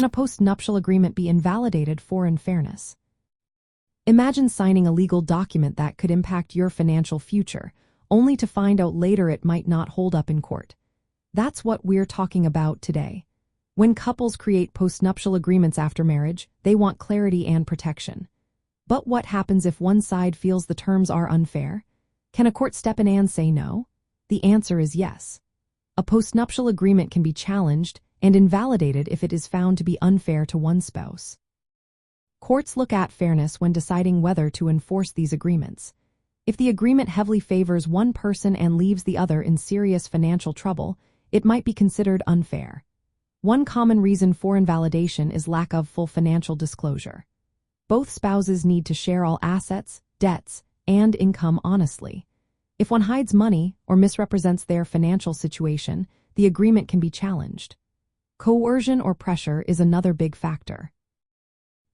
Can a postnuptial agreement be invalidated for unfairness? Imagine signing a legal document that could impact your financial future, only to find out later it might not hold up in court. That's what we're talking about today. When couples create postnuptial agreements after marriage, they want clarity and protection. But what happens if one side feels the terms are unfair? Can a court step in and say no? The answer is yes. A postnuptial agreement can be challenged and invalidated if it is found to be unfair to one spouse. Courts look at fairness when deciding whether to enforce these agreements. If the agreement heavily favors one person and leaves the other in serious financial trouble, it might be considered unfair. One common reason for invalidation is lack of full financial disclosure. Both spouses need to share all assets, debts, and income honestly. If one hides money or misrepresents their financial situation, the agreement can be challenged. Coercion or pressure is another big factor.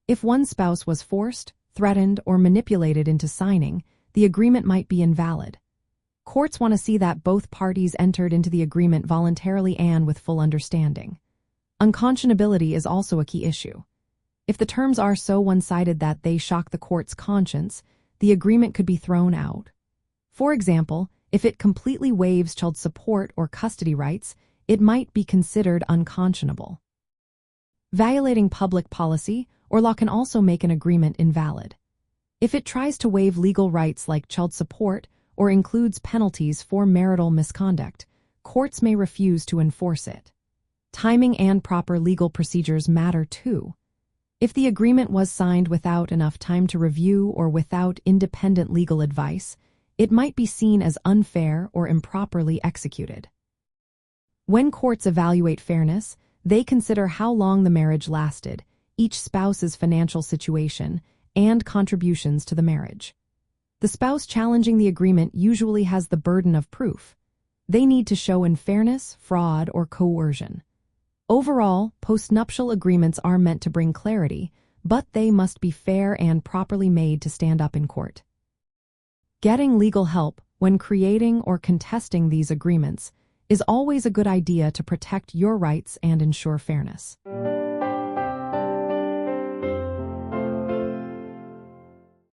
If one spouse was forced, threatened, or manipulated into signing, the agreement might be invalid. Courts want to see that both parties entered into the agreement voluntarily and with full understanding. Unconscionability is also a key issue. If the terms are so one-sided that they shock the court's conscience, the agreement could be thrown out. For example, if it completely waives child support or custody rights, it might be considered unconscionable. Violating public policy or law can also make an agreement invalid. If it tries to waive legal rights like child support or includes penalties for marital misconduct, courts may refuse to enforce it. Timing and proper legal procedures matter too. If the agreement was signed without enough time to review or without independent legal advice, it might be seen as unfair or improperly executed. When courts evaluate fairness, they consider how long the marriage lasted, each spouse's financial situation, and contributions to the marriage. The spouse challenging the agreement usually has the burden of proof. They need to show unfairness, fraud, or coercion. Overall, postnuptial agreements are meant to bring clarity, but they must be fair and properly made to stand up in court. Getting legal help when creating or contesting these agreements is always a good idea to protect your rights and ensure fairness.